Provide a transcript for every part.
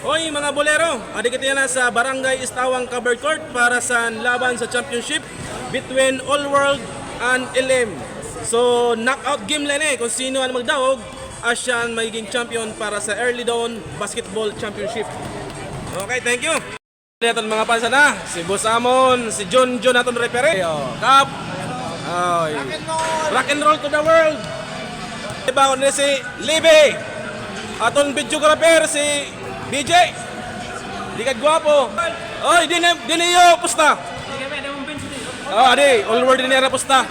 Hoy mga bolero, adik kita na sa Barangay Istawang Covered Court para sa laban sa championship between All World and LM. So knockout game lang kung sino ang magdaog, siya ang magiging champion para sa Early Dawn Basketball Championship. Okay, thank you. Naton mga pansa na, si Boss Amon, si John naton referee. Kap. Rock and roll to the world. Iba ko si Libby. Aton videographer si BJ. Di ka gwapo. Oy, dili yo pusta. Adi, all world ni era pusta.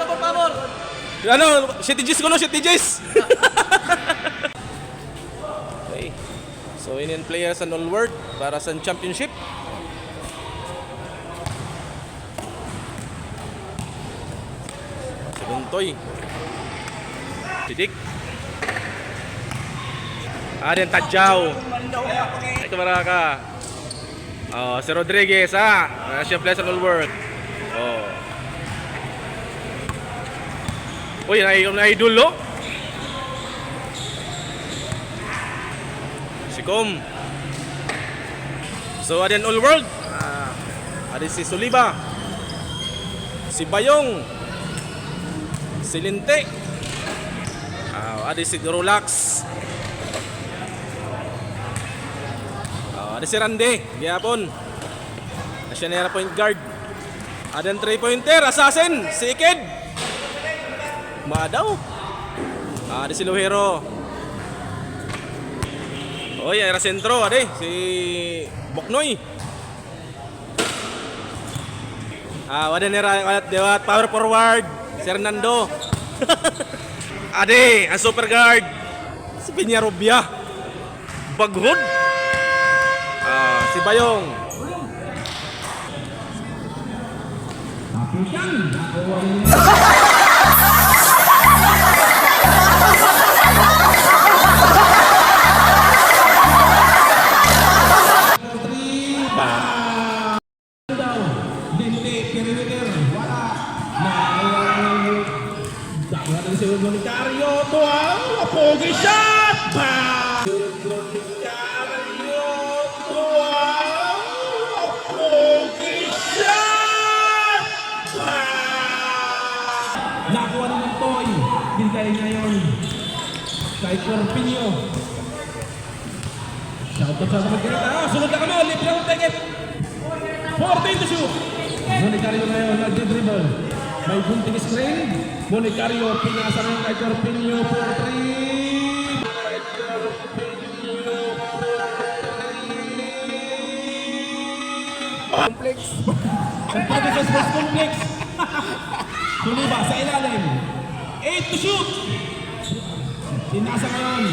Ano, City G's ko no, City G's. Okay. So, inin players sa all world para sa championship. Si Buntoy. Si Dick. Aden Tadjaw. Ito maraka. Si Rodriguez siya player sa all world. Uy, na idol lo. Si Kom. So, aden all world. Ada si Soliba. Si Bayong. Si Linte. Ada si Rolax. Ada si Rande. Gihapon. Siya na point guard. Ada 3-pointer. Assassin. Si Iked. Madaw. Ada si Luhero. Oy, era sentro ade si Boknoy. Wala nira dewat power forward si Hernando. Ade, ang super guard si Piñarobia. Baghod. Si Bayong. Monetaryo tuang pogi shot. Nakuha ni ng Toy. Hintayin ngayon kay Corpinio. Shoutout sa magkita. Sunod na kami. Libre ang ticket. 14 to shoot. Monetaryo ngayon nag-dribble. May bunting screen. Monetaryo pinasa ng kay Corpinio for 3. Complex. Ang pwede sa sports complex. Tuliba sa ilalim. 8 to shoot. Pinasa ngayon.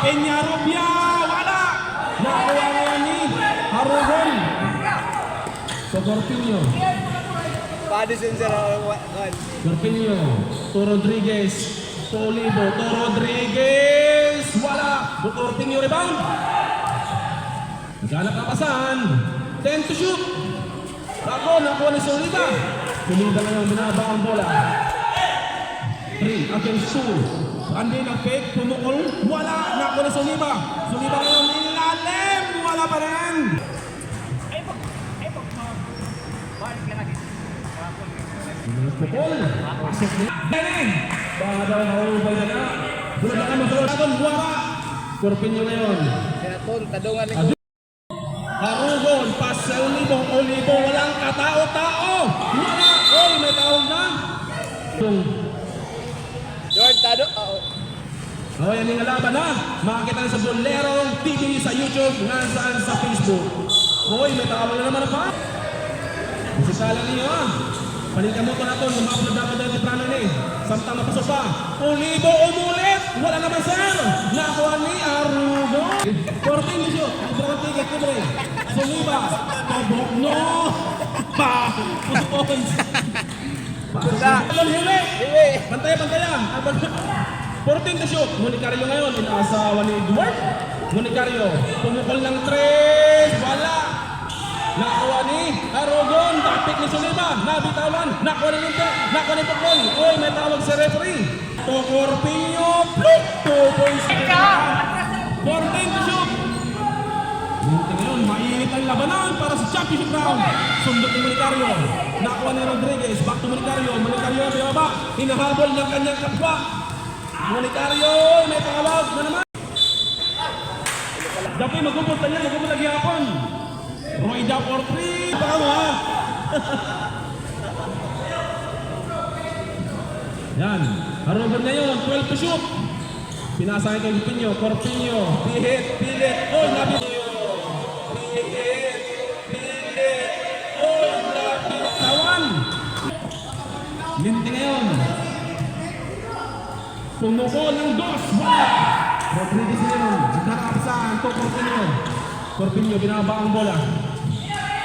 Peñarobia. Wala. Nakuha ngayon ni Harogon. So Corpinio. Padison sir, Corpinio, to Rodriguez, to Olivo, to Rodriguez, wala, to Corpinio rebound. Naghanap na pasan, 10 to shoot. Ako, nakuha ni Soliva. Soliva na yung binaba ang bola. 3 against 2. Andi nag-fake, pumukol, wala, nakuha ni Soliva. Soliva na yung ilalim, wala pa rin. Pukul, pasok ni Dene. Badaw mahubay na. Bulan na kami sa Raton, buwara. Corpinio ngayon. Raton, tadungan ni Harugon, pas sa Olivo, walang katao-tao. Wala, oy, may taong na. George, tado. Oh, yan yung laban na. Makakita na sa Bolero TV sa YouTube, nasaan sa Facebook. Oy, may taong na naman pa. Bisitalan niyo Palitan mo ito na ito, lumapulad dapat tayo sa plano ni. Samtang napasok pa. Olivo umulit! Wala naman sir! Nakuha ni Arugo. 14 nisyo. Ang ticket ko rin. Soliva. Pabok no! Pa! Puspons! Huli! Pantaya! 14 to shoot. Monetaryo ngayon. Inaasawa ni Edward. Monicario, pumukol ng 3, wala. Nakuha ni Arogon, tapik ni Sulima, nabitawan, nakuha ni Linte, nakuha ni Pukol. Uy, may tawag sa referee. Tocorpinho, pluk, 2 points. 14 to shoot. Linte ngayon, mainit ang labanan para sa championship round. Sundot ni Monicario, nakuha ni Rodriguez, back to Monicario, Monicario pinababa, hinahabol ng kanyang kapwa. Monicario, may tawag na naman. Dapat magubot na niya, magubot lagi hapon. Roy da for 3. Baka mo ha. Yan. Harogon na yun. 12 to shoot. Pinasa kay Corpinho. Corpinho. Pilit. Oy, nabit. Pilit. Oy, nabit. Tawan. Linti ngayon. Pumukol ng 2. Wala. Rodriguez ngayon. Nakakapasahan to Corpinho. Corpinho, binaba ang bola.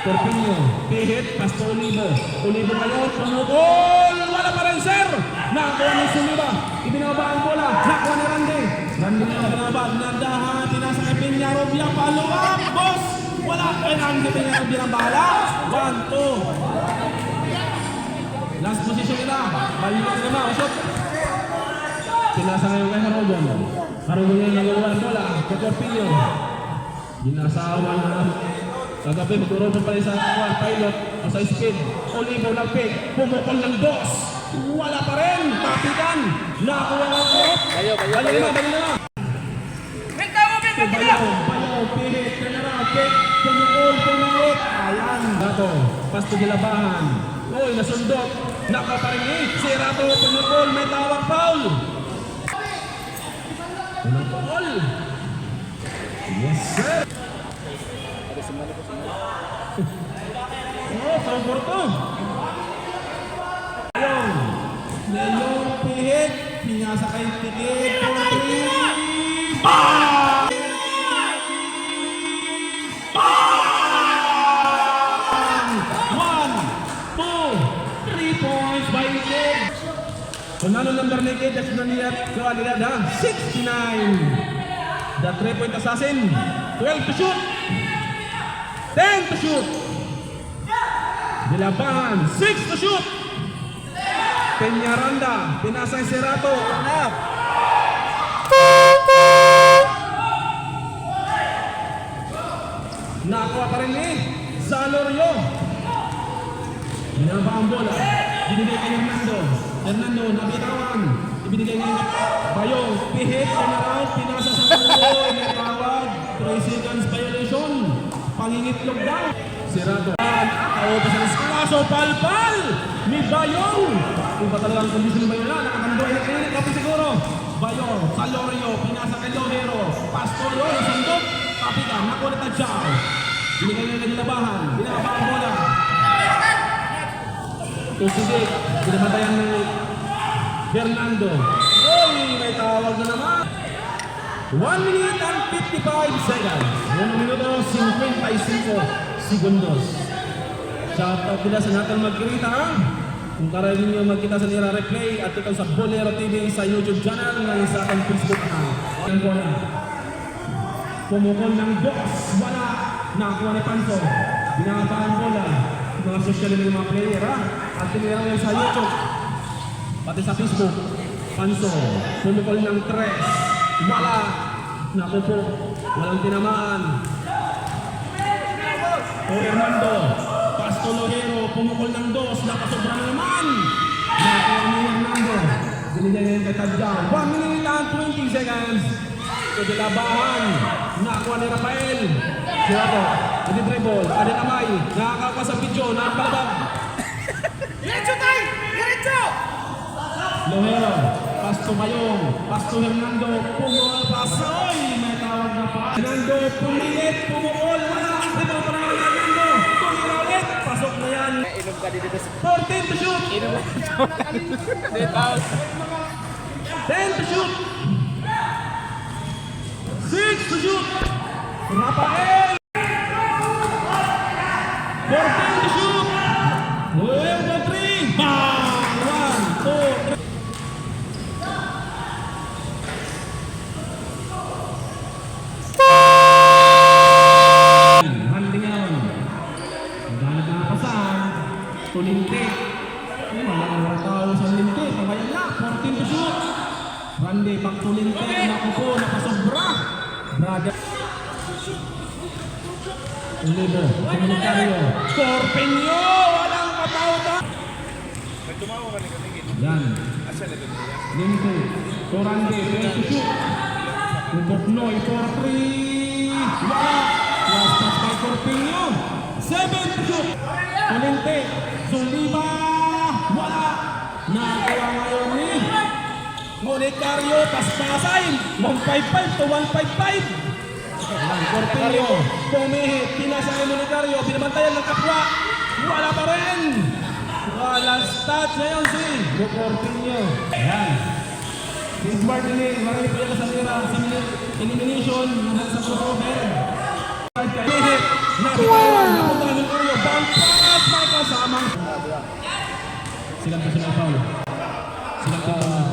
Corpinho, pihit, pasto Olivo. Olivo ngayon, pumukol! Wala pa rin, sir! Nakakuha ng Sumiba. Ibinaba ang bola. Nakakuha ni Randy. Randy na binaba. Nandahan, pinasa kay Peñarobia. Follow up, boss! Wala. Randy Peñarobia ng bala. 1, 2. Last position nila. Balik na naman. Shot. Pinasa ngayon kay Harogon. Harogon ngayon nagawa ang bola. Kay Corpinho. Ginasawa na kagabi magkaroon pa pala sa pilot o sa speed. Olivo lapit, pumukol ng 2. Wala pa rin, tapikan. Nakuha ng 8. Bali na. Bayaw, pilit, kanara, pick, pumukol. Ayan, dato, pasto gilabahan. Uy, nasundot. Naka pa rin si Rato, pumukol, may tawag foul. Pumukol. Yes, sir. Oh, sabor to. Ayun, pihit. Pinasa kay Tikit. 4-3. Bang! 1, 2, 3 points by Tikit. Kunano number ni Tikit, that's naniyat. Kualidad ha? 69. The 3-point assassin. 12 to shoot. 10 to shoot. Dilabahan. 6 to shoot. Peñaranda. Pinasay Serato. Nakuha pa rin ni Zalorio. Binaba ang bola. Binigay kay Hernando. Hernando nabitawan. Ibinigay niya Bayong. Pihit. Pinaraw. Pinasa sa tuloy. May tawag. 3 seconds violation. Pangingitlog daw. Serato. Nakakawa pa sa kaso. Palpal. Ni Bayong. Kung ba talagang kondisyon ng Bayong na. Nakakandoy na kayo. Kapit siguro. Bayong. Salorio. Pinasa kay Lojero. Pastorio. Nasundot. Kapitan. Nakuha na tadyaw. Binigay niya naglabahan. Binaba ang bola. Tusigit. Binabatayan ni Fernando. Uy, may tawag na naman. 1 minute and 55 seconds. 1 minuto 55 segundos. Shoutout nila sa natin magkita ha. Kung karayin ninyo magkita sa nila replay at ikaw sa Bolero TV sa YouTube channel ngayon sa ating Facebook account. Ang bola. Pumukol ng box. Wala. Nakakuha ni Panso. Binaba ang bola. Mga social ng mga player ha. At tinira yan sa YouTube. Pati sa Facebook. Panso. Pumukol ng 3. Wala. Naku po. Walang tinamaan. O Hernando. Pasto Lojero. Pumukol ng 2. Nakasobra na naman. Nakuha ni Hernando. Binigyan niya yung katadyaw. 1 minute and 20 seconds. Kadilabahan. Nakuha ni Rafael. Sirato. Adi dribble. Adi kamay. Nakakakuha sa video. Nakapalabag. Diretso tayo! Diretso! Lojero. Pasto Bayong. Pasto Hernando. Pumukol. Pasoy. May tawag na pa. Hernando. Pumilit. Pumukol. Wala. Dribble pa naman Hernando. Tumira ulit. Pasok na yan. Inom ka dito sa... 14 to shoot. Inom mo. 10 to shoot. 6 to shoot. Rafael. 14 to shoot. Well, the 3. Bang! 1, 2, 3. Randy, Pagtulinte, naku po, nakasobra. Brother. Olivo, Comunitario, Corpeño, walang katauta. Yan. Linte, Torande, Puerto Shoot. Buknoy, 4-3. Wala. Last pass by Corpeño. 7 to shoot. Tulinte, Soliva. Wala. Nakawa ngayon ni Comunitario, paspasain. 155 to 155. Corpeño, pumihit, pinasay Comunitario, binabantayan ng kapwa. Wala pa rin. Walang stats ngayon si Corpeño. Ayan. Si Smart Lane, marami pa yan sa nira sa elimination sa crossover. Pumihit, nabitawan, napunta ng Comunitario. Bounce pass, may kasamang. Silang personal foul. Silang personal.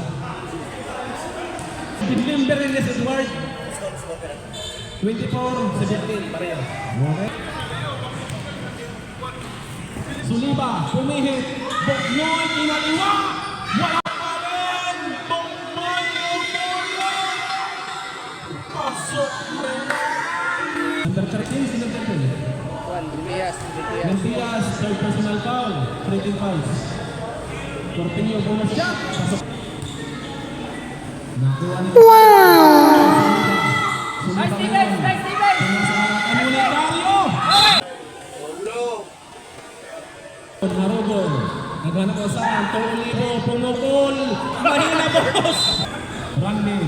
Dinlimber rin si Edward. 24-17, pareho. Okay. Suliba, pumihit. Buknoy, inaliwa. Wala pa rin. Buknoy, umulo. Pasok na. Number 13, sino 13? Mentias, third personal foul. 13 fouls. Corpeño, bonus shot. Pasok. Nakuha nito. Nice defense, nice defense! Comunitario! Narugol. Naghanap ko saan? Tolivo, pumukol. Mahina boss! Randy.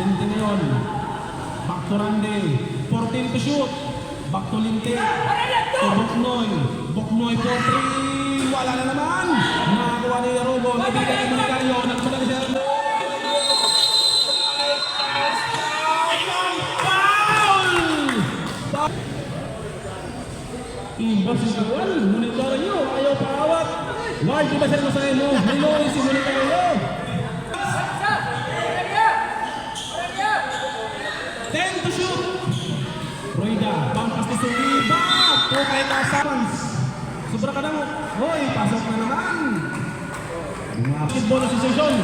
Linte ngayon. Back to Randy. 14 to shoot. Back to Linte. To Buknoy. Buknoy 4-3. Wala na naman. Nakakuha ni Narugol. Nabigay ni Comunitario. Nagpunta ni Serno. Imbas si Juan, Comunitario, ayaw paawat. Ward, di ba siya masahin mo? Niloy si Comunitario. 10 to shoot. Roida, pampas ni Suliba. Tukay Kasans. Sobra ka na mo. Hoy, pasok na naman. Basketball association.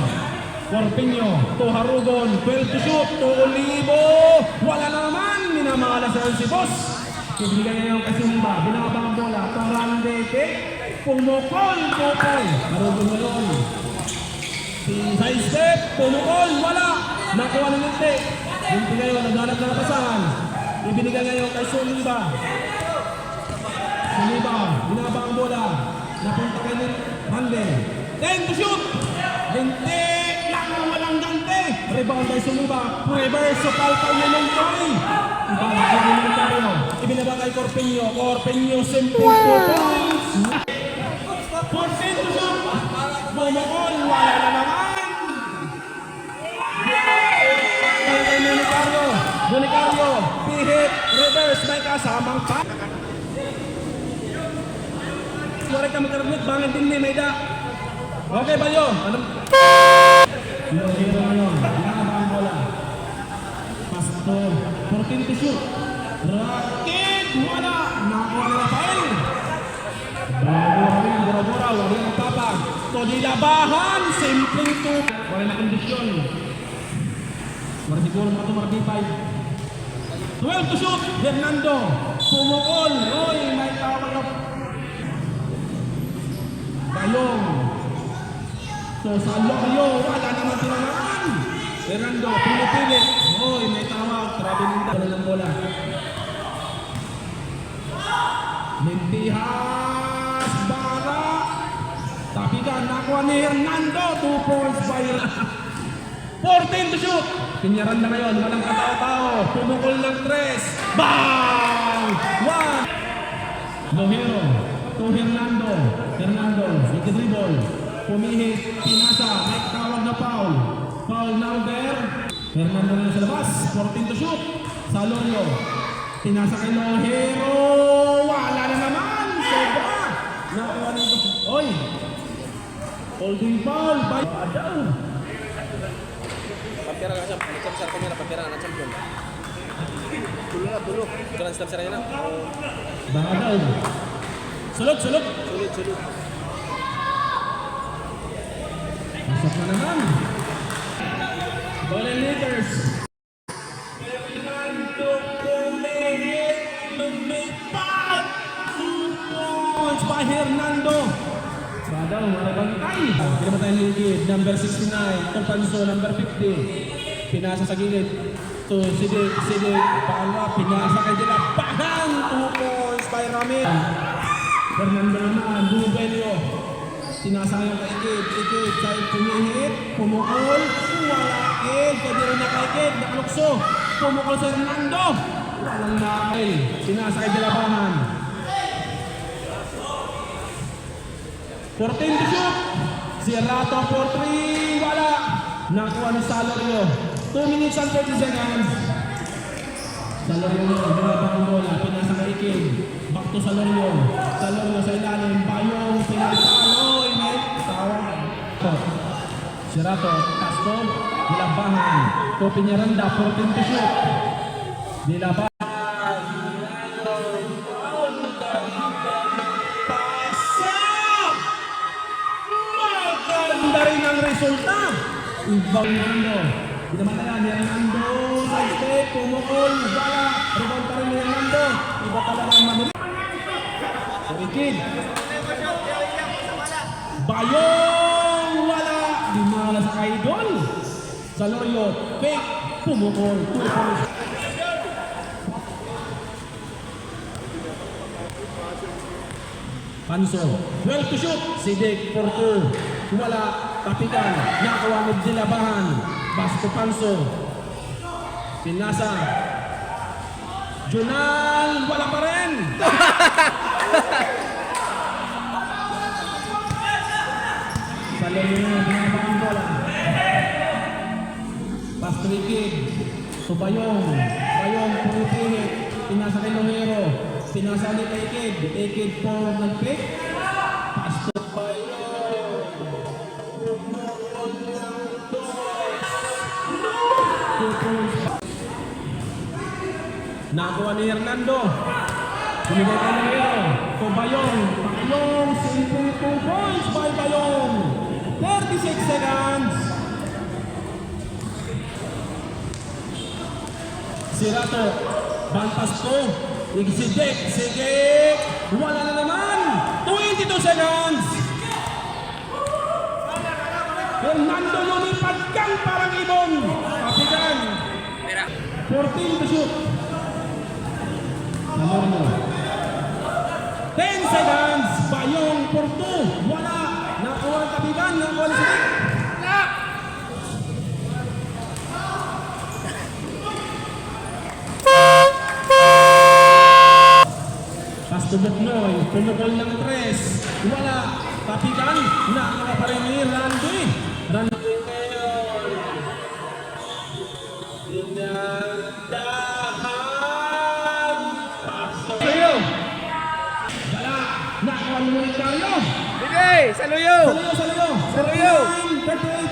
Corpeño, to Harugon, 12 to shoot. To Olivo. Wala na naman. Minamalasan si boss. Ibigay niya yung Suliba, binabang ang bola, Torandete, pumukol, Harugon ngayon. Si side step, pumukol, wala, nakuha ng Linte. Linte ngayon, naghanap na napasahan. Ibinigay ngayon kay Suliba. Suliba, binabang ang bola, napunta kay Rande. 10 to shoot! Linte, lang walang gante. Rebound kay Suliba, reverse, palpal niya ng toy. Ibalik kay Comunitario. Ibinaba kay Corpeño. Corpeño, simple 2 points. 14 to shoot. Bumukol, wala na naman. Kay Comunitario. Comunitario, pihit, reverse, may kasamang pa. Suwari ka magkaramit, bangin din ni Mayda. Okay ba yun? Anong? Hero ngayon, binaba ang bola. Pasto, 14 to shoot. Rakit! Wala! Nakuha na Rafael! Bora-bora, wala ng papag. Todilabahan! Simpleng to. Wala na kondisyon. Wala siguro mga ito, Mardi 5. 12 to shoot! Hernando! Pumukol! Roy! May tawag na Bayong! So sa Loyo, wala naman tinangaan! Hernando, pinipilit! Roy! May tawag! Traveling wala ng bola. Mintihas, Bara, tapigan, nakuha ni Hernando, 2 points by 14 to shoot. Pinyaran na ngayon, walang katao-tao, pumukol ng 3. Bang! 1. Lohero, to Hernando, Hernando, nagdribble, pumihit, pinasa, may tawag na foul. Foul number, Hernando na sa labas, 14 to shoot. Salorio, pinasa kay Lohero, wala na naman, sobra. Nakuha nito, oy, holding foul by Adaw. Pampira na siya, nagsamsar kami na pampira na champion. Tulo na, tulo. Ito lang samsar niya na. Adaw. Sulot. Sulit. Pasok na naman. Golden Lakers. Fernando Pumihit. Lumipat. 2 points by Hernando. Sadaw, marabantay. Pinamatay ng Ligid. Number 69. Torpanso, number 50. Pinasa sa gilid. To Sidik. Pangalawa. Pinasa kay Dilabahan. 2 points by Ramil. Fernando naman. Rubelio. Pinasa ngayon kay Igid. Sa'yo pumihit. Pumukol. Wala. Pwede rin na kay Igid. Nakalukso. Pumukol sa Hernando. Walang nakil. Pinasa kay Dilabahan. 14 to shoot. Sierrato for 3. Wala. Nakuha ni Salorio. 2 minutes and 30 seconds. Salorio mo. Binabang ang bola. Pinasa kay Igid. Back to Salorio. Salorio sa ilalim. Bayong. Pinasaloy. May tawag. Sierrato. Castro. Dilabahan. Kopi Nyaranda. 14 to shoot. Dilabahan. Rin ang resulta. Ibang Hernando. Hindi naman na yan. Hernando. Side step. Pumukol. Wala. Rebound pa rin ni Hernando. Iba talaga ang mamuli. Surikid. Bayong. Wala. Dimala sa kaidol. Salorio. Fake. Pumukol. 2 points. Panso. 12 to shoot. Sidik for 2. Wala. Kapitan. Nakawa ni Dilabahan. Basto Panso. Pinasa. Junal. Wala pa rin. Salorio na. Binabang ang bola. Basto Likid. Subayong. Bayong. Pumipihit. Pinasa kay Longero. Pinasa ni Ikid. Ikid for nag-pick. Basto Bayong. Nagawa ni Hernando. Binigay kay Longero. To Bayong. Bayong. 52 points by Bayong. 36 seconds. Sierrato. Bantas to. Igsidek. Sigik. Wala na naman. 22 seconds. Hernando lumipad kang parang ibon. Kapitan. 14 to shoot. Namorno. 10 seconds. Bayong for 2. Wala. Nakuha ang kapitan. Nakuha ni Sidik. Pastubok Noy. Pumukol ng 3. Wala. Kapitan. Nakuha pa rin ni Randy. Randy ngayon. Dinadahan. Pasok. Saluyo. Wala. Nakuha ni Monetario. Bigay! Saluyo! Saluyo. 38.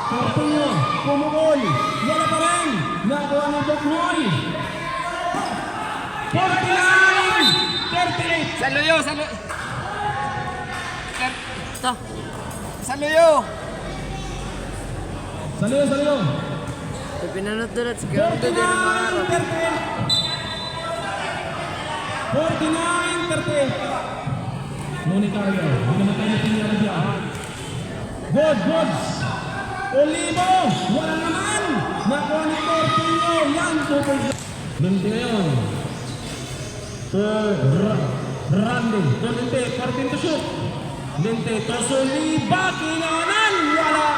Corpino. Pumukol. Wala pa rin. Nakuha ni Boknoy. 49. 38. Saluyo! Ito. Saluyo! Saluyo. Pinanot doon at siguro doon din ang mga araw. 49-38. Monetario. Binamatay na Pinyara dyan. Goods. Olivo. Wala naman. Nakuha ni Corpino. Yan. 2 points. Lunti ngayon. Randy. Lunti. 14 to shoot. Lunti. Tosuliba. Kinanan. Wala.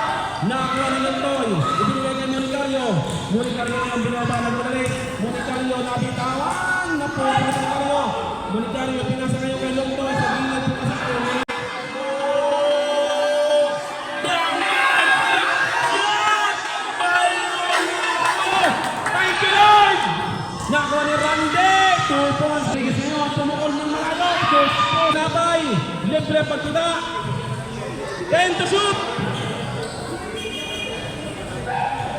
Nakuha ni Lantoy. Ibinigay kay Monetario. Monetario ang binabalag mo dali. Monetario nabitawan. Napuha ni Monetario. Monetario pinasa kayo kay Lantoy. Sa gilid pinasa kayo. Thank you, Lord! Nakuha ni Randy. 2 points. Ligis ngayon. Pumukol ng malayo. Nabay. Libre pagkita. 10 to shoot.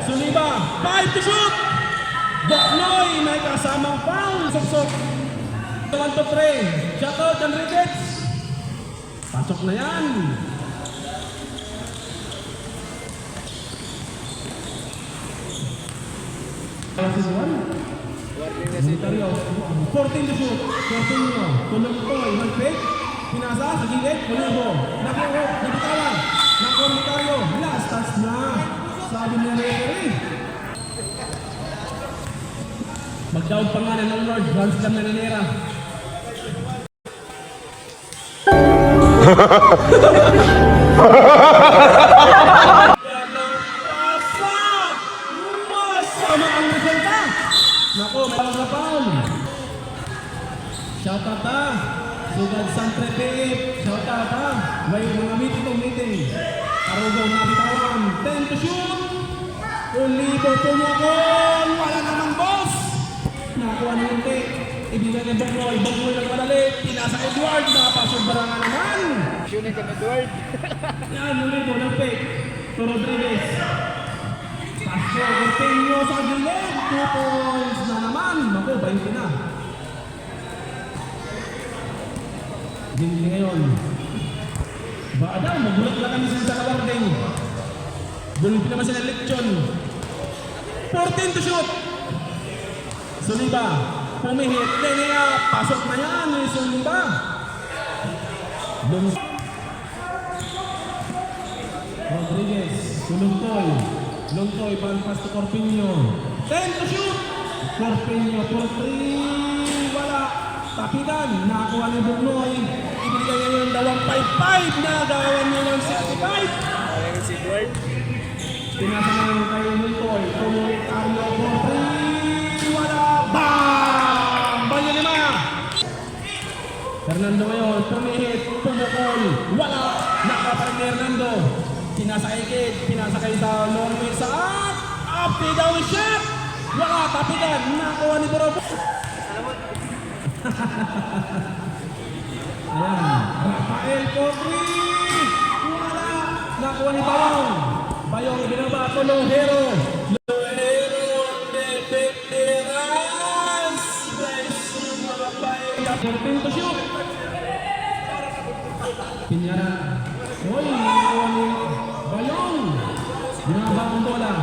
Suliba, 5 to shoot! Boknoy, may kasamang foul! Sok-sok! 1 to 3. Shot out, Enriquez! Pasok na yan! Buwan. Voluntaryo. 14 to shoot. 14 nyo. Tulong ko. Mag-fake. Pinasa sa gilid. Kulibo. Nakuha. Nabitawan. Nakuha voluntaryo. Last touch na. Sabi niya referee. Magdaog pa nga ng Lord. Grand Slam na ninera. Masama ang resulta. Nako, may mga foul. Shout out ha. Sugad Santre Philip. Shout out ha. May mga meeting. Arugaw na bitawan. 10 to shoot. Ulibo tumukol. Wala naman boss. Nakuha ni Unti. Ibigay ng Bongloy. Bongloy ng madali. Pinasa Edward. Napasubara nga naman. Sure ka Edward. Yan, ulibo ng fake. To Rodriguez. Pasyo, Corteño sa gilid. 2 points na naman. Naku, 20 na. Gindi ngayon. Baka daw, magulat lang kami sa Kawardeng. Bulunti naman sila Lechon. 14 to shoot. Suliba, pumihit. Lenea, pasok na yan ni Suliba. Rodriguez, Lungtoy, palampas to Corpiño. 10 to shoot. Corpiño for 3. Wala. Tapitan, nakakuha ni Bugnoy. Ibigay niya yung 2.55 na gawan niya ng 65. Ayan si Edward. Pinasa naman kay Lungtoy. Voluntaryo for 3. Wala. Bam! Banyo lima. Hernando ngayon, pumihit, pumukol. Wala. Nakaparin ni Hernando. Pinasa kay sa long way sa up down shot. Wala, tapitan. Nakuha ni Borobo. Ayan, Rafael Cotri. Wala. Nakuha ni Bayong binaba ko Lohero de Veteras. Corpin to shoot. Pinyaran. Hoy, nakuha ni Bayong. Binaba ang bola.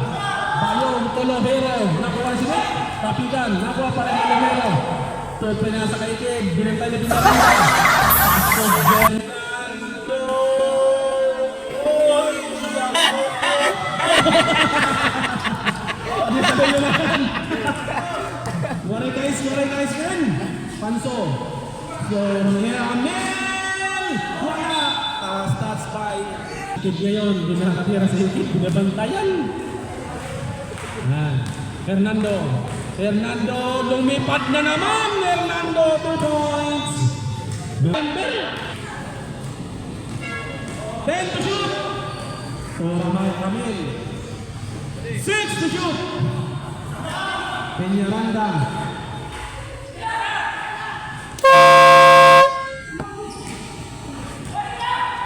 Bayong to Lohero. Nakuha si Nick. Tapitan. Nakuha para ni Lohero. Third pinasa kay Kid. Binantay na pinyaran. Pasok Fernando. Ano sabi nyo naman? Waray guys kan. Panso. So, Amel! Wala! Stats by Kid ngayon. Binakatira sa Kid. Binabantayan. Fernando, lumipad na naman! Fernando, 2 points! Number 10 to shoot! So, Ramil. 6 to shoot! Peñaranda.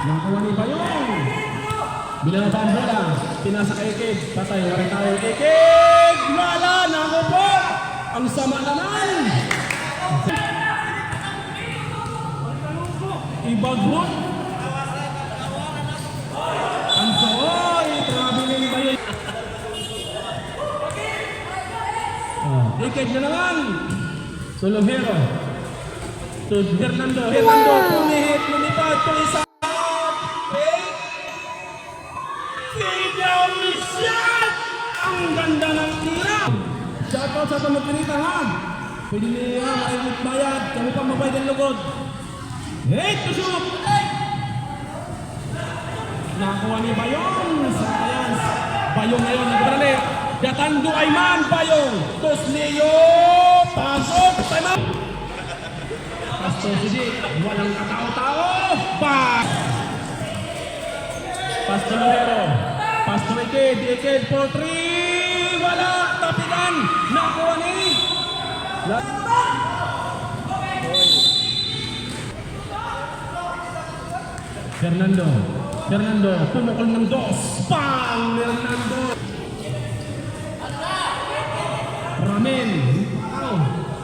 Nakuha ni Bayong. Binaba ang bola. Pinasa kay Kid. Patay, warin tayo kay Kid! Wala! Naku po! Ang sama naman! Ibagrot! Ang soy! Traveling ba yun? Iked na naman! Solomero. To Hernando. Pumihit, lumipad. To isa. Down shot! Ang ganda ng tira! Shoutout sa pamagpinita ha! Pwede niya maikot bayad. Kami pang mabayad ang lugod. 8 to shoot! Nakuha ni Bayong sa Alliance. Bayong ngayon nagbarali. Datando Ayman Bayong. Tos Leo. Pasok. Time out. Pastor Sidi. Walang katao-tao. Pastor Lorero. Pastor Iked for 3. Wala. Tapitan. Nakuha ni. Fernando, pumukol ng 2. Pang! Fernando! Ramel.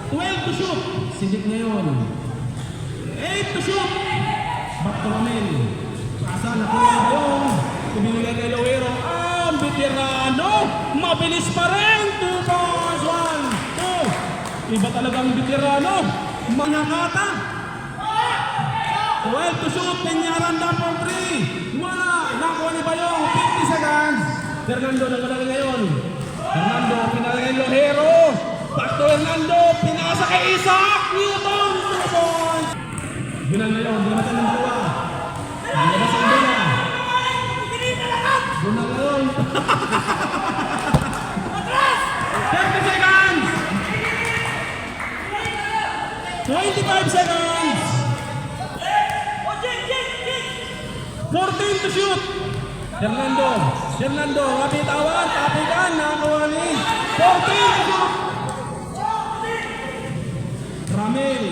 12 to shoot. Sidik ngayon. 8 to shoot. Back to Ramel. Asa na kuha ngayon. Ibinigay kay Loero. Ang veterano. Mabilis pa rin. 2 points. 1. Iba talagang veterano. Mangakata. 12 to shoot. Penyaran down for 3. Wala. Nakuha ni Bayong. 50 seconds. Fernando nagpadala ngayon. Fernando, pinala kay Lohero. Back to Fernando. Pinasa kay Isaac. Newton. 2 points. Ginal na yun. Ginal ng dalawa. Ginal sa dalawa. Ginal na yun. 30 seconds. 25 seconds. 14 to shoot. Fernando, mapitawan, tapikan, nakakuha ni 14 to shoot. Ramil.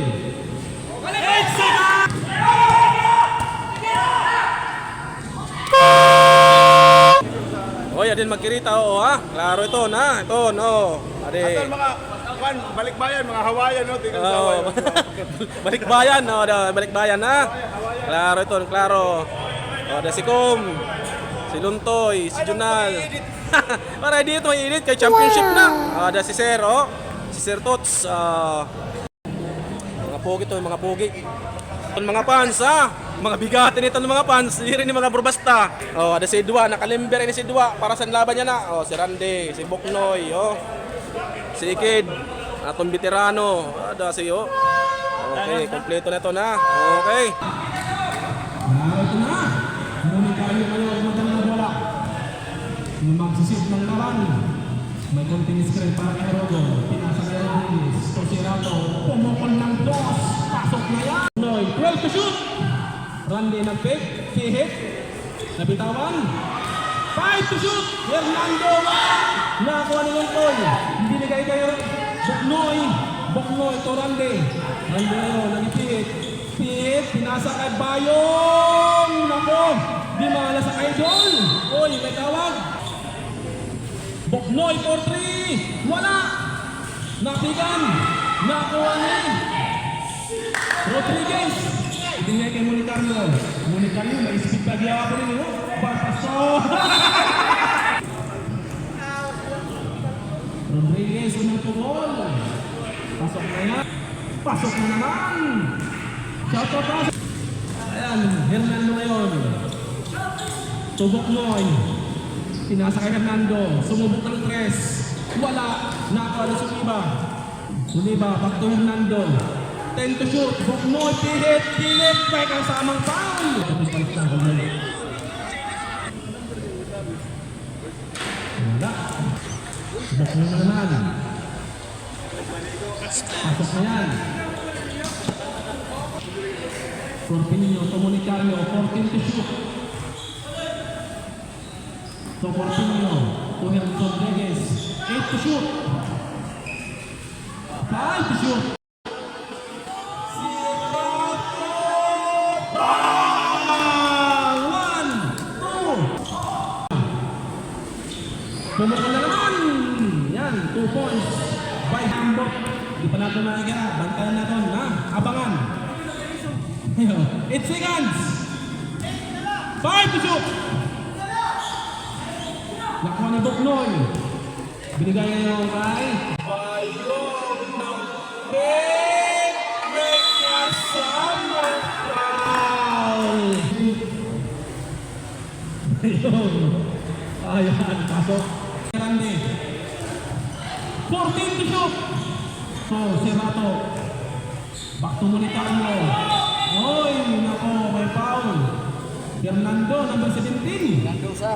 8 seconds. Oy, adin magkirita o ha. Klaro ito na. Ito no. Adi. Atol mga balikbayan, mga Hawaiian no, tingnan sa Oh, Hawaiian. balikbayan no, balikbayan na. Klaro ito, klaro. O, da si Com, si Luntoy, si Junal. Para dito may init kay championship na. Da si Sir, oh. Si Sir Tots. Mga pogi to, mga pogi. Ito mga fans ha. Mga bigatin nito ng mga fans, hindi rin yung mga burbasta. Oh, ada si Dua, nakalimber ini si Dua para sa laban niya na. Oh, si Randy, si Boknoy, oh. Si Ikid, atong veterano. Ada si oh. Okay, kompleto na to na. Okay. Narito na. Ngunit kayo ngayon magandang wala. Yung magsisit ng laban. May konting screen para kay Rogo. Pinasa kay Rodriguez. Tosirato. Pumukol ng dos. Pasok na yan. 12 to shoot. Randy nag-pick. Hit. Nabitawan. 5 to shoot. Fernando. Nakakuha ni Lontoy. Binigay kayo. Boknoy to Randy. Randy na yun. Nag-pick. Pit. Pinasa kay Bayong. Nako. Di mahala sa kay John. Oy, may tawag. Boknoy for 3. Wala. Napigan. Nakuha ni Rodriguez. Ibigay kay Monicarlo. Monicarlo, may speed pa diyawa ko rin. Basaso. Rodriguez, unang pugol. Pasok na yan. Pasok na naman. Shout out pasok. Ayan, Hernando ngayon. Tubok Noy. Pinasa kay Hernando. Sumubok ng 3. Wala. Nakakuha na Suniba. Suniba, back to Hernando. 10 to shoot. Boknoy, pilit. May kasamang foul. Wala. Boknoy na naman. Pasok na yan. Corpinio, Comunicario, 14 to shoot. So Corpinio, to Rodriguez, 8 to shoot. 5 to shoot. Pumukul na naman! Yan, 2 points by Hamburg. Di pa natin makikita. Bantayan natin, ha? Abangan. 8 seconds! 5 to shoot! Nakuha ni Boknoy. Binigay ngayon kay Bayong ng may kasama foul! Ayan, pasok. Randy. 14 to shoot. So, Serato. Back to Monicarlo. Oy, nako, may foul. Fernando, number 17. Nandun sa.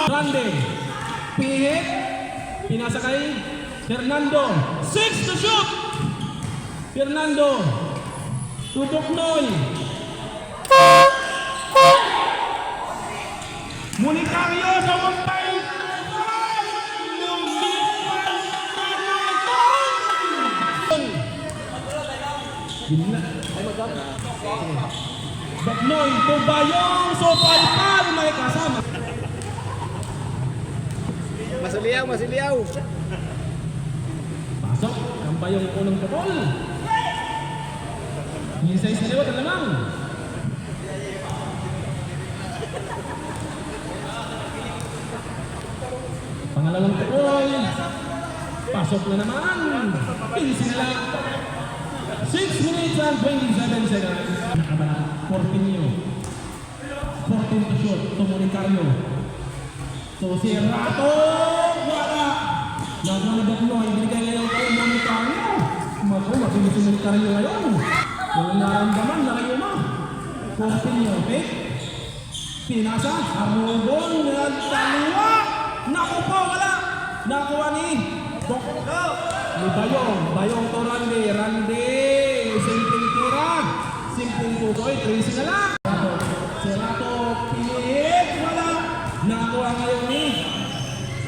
Randy. Pihit. Pinasa kay Fernando. 6 to shoot. Fernando. Tubok Noy. Monicario sa wampay. Boknoy, Bayong, so palpal, may kasama. Masiliyaw. Pasok, ang Bayong unang pukol. Yung size na liwat, alamang. Pangalawang tukoy. Pasok na naman. 15 na lang. 6 minutes and 27 seconds. Nakabala. Corpinio. 14 to shoot. Tumonicario. So si Rato. Wala. Nagmanabak mo. Ibigay ngayon kayo Monicario. Mabilis si Monicario ngayon. Yung naramdaman na kayo mo. Corpinio. Okay? Pinasa. Arugol. Nagtaliwa. Naku po. Wala. Nakuha ni Bayong to Randy. Simpleng tira. Simpleng tukoy. 3 na lang. Serato. Pilit. Wala. Nakuha ngayon ni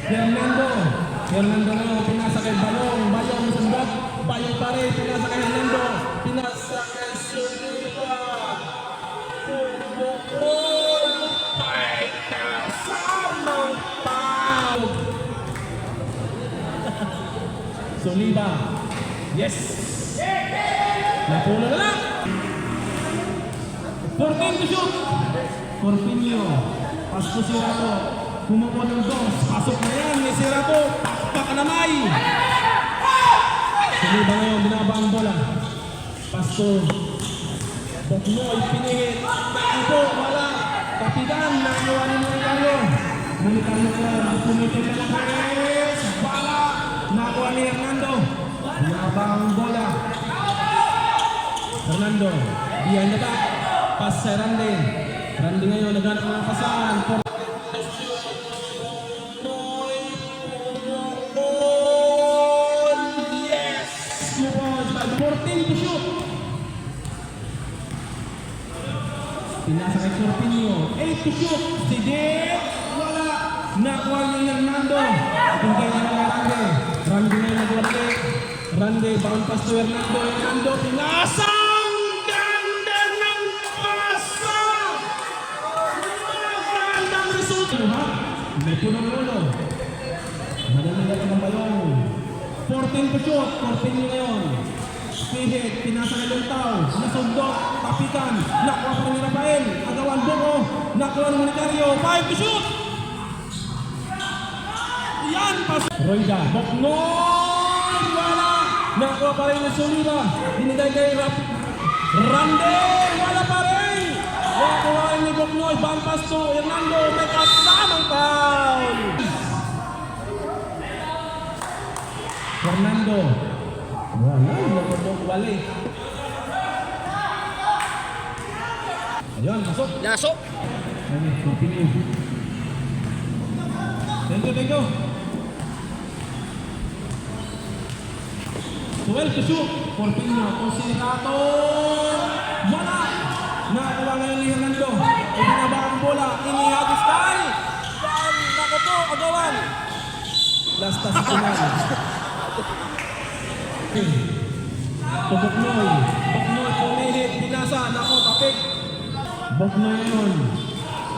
Fernando ngayon. Pinasa kay Bayong sundot. Bayong pa rin. Pinasa kay Hernando. Pinasa kay Sulliva. Tumukol. Ay kasamang pao. Sulliva. Yes. Napuno na lang. 14 to shoot. Corpinio. Pasko si Rato. Kumukuha ng dos. Pasok na yan. May si Rato. Pakpak na may. Sulliva ngayon. Binaba ang bola. Pasko. Boknoy. Pinihit. Ito. Wala. Kapitan. Nangawa ni Monicario. Monicario ngayon. Pumitin na ng press. Bala. Nakuha ni Hernando. Binaba ang bola. Hernando. Behind the back. Pass sa Randy. Randy ngayon. Naghanap ng pasahan. Yes! 14 to shoot. Pinasa kay Corpinio. 8 to shoot. Si Dick. Wala. Nakuha ni Hernando. Tingkay niya ng Randy. Randy ngayon nag-Randy. Randy. Bound pass to Hernando. Hernando. Pinasa! May punong ulo. Madali-dali ng Bayong. 14 to shoot. 14 nyo ngayon. Pihit. Pinasa ng Luntaw. Nasundok. Tapikan. Nakuha pa ni Rafael. Agawan Boko. Nakuha ng Monicario. 5 to shoot. Yan. Royda. Boknoy. Wala. Nakuha pa rin ni Sulliva. Binigay kay Randy. Wala pa rin. Nakuha ni Boknoy. Bampas to Hernando. May kasamang foul. Fernando. Wala. Wala. Ayun. Masok. Lasok! Ayun. Continue. Thank you. 12 to shoot. Corpinio. Considerato. Wala. Nakakuha ngayon ni Hernando. Ibinaba ang bola. Inihagis tayo. Nako po. Agawan. Lasta sa kanal. Boknoy. Boknoy. Pumihit. Pinasa. Nako. Tapik. Boknoy ngayon.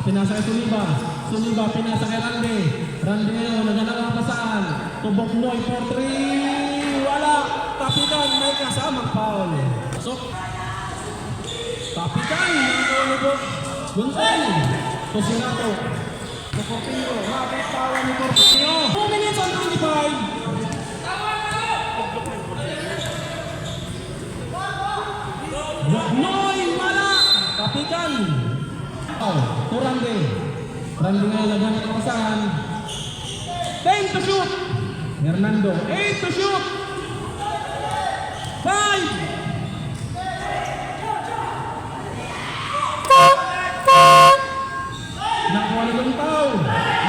Pinasa kay Sulliva. Sulliva. Pinasa kay Randy. Randy ngayon. Naghanap ang pasaan. To Boknoy. 4-3. Wala. Tapikan. May kasamang foul. Pasok. Tapikan. Nako po. Gunson. Tosinato. Corpinio. Rapid power ni Corpinio. 2 minutes and 25. Boknoy. Wala. Tapikan. To Randy. Randy ngayon naghanap ang pasahan. 10 to shoot. Hernando. 8 to shoot. 5. Nakuha ni Luntaw.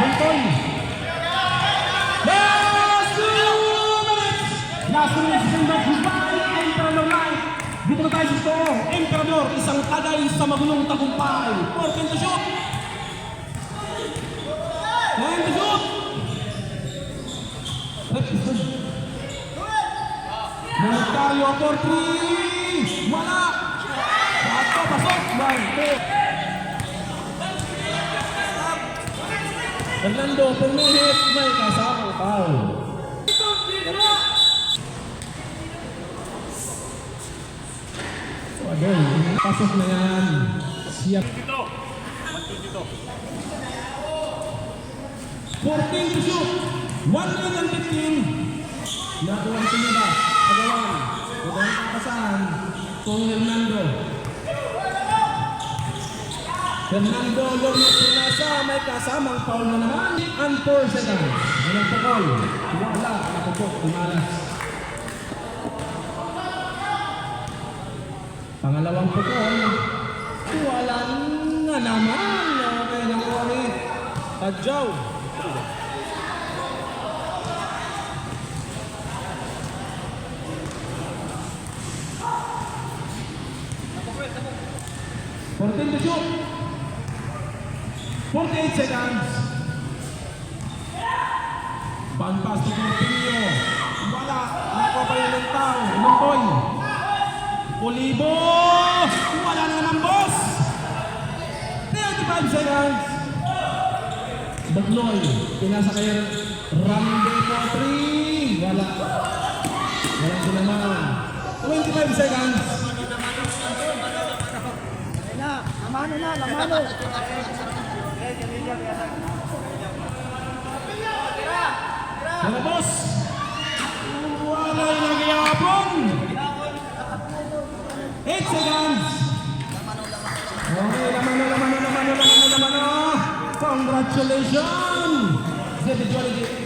Lunton. Last 2 minutes in the goodbye. Emperador Light. Dito na tayo sa store. Emperador. Isang tagay sa magulong tagumpay. 14 to shoot. 9 to shoot. Monicario 4-3. Wala. Pasok. 1-2. Hernando, pumihit, may kasamang foul. So again, pasok na yan. Siya. 14 to shoot. 115. Nakuha ang siniba. Agawan. Huwag ang kapasahan. Kung Hernando. Fernando Lomos Pinasa. May kasamang foul na naman. And 4 seconds. Walang pakol. Wala. Nakupok. Tumalas. Pangalawang pakol. Wala na naman. Okay, nakuha ni Tadjaw. Fourteen to shoot. 48 seconds. Bang pass to Corpinio. Wala. Nakuha pa yun ng tao. Lumpoy. Olivo. Wala na naman, boss. 35 seconds. Bagloy. Pinasa kay Ramde for 3. Wala. Walang sinaman. 25 seconds. Lamano na, lamano. Wala, boss. Wala yung nagyapon. 8 seconds. Okay, lamano. Congratulations. Zeddy Jolly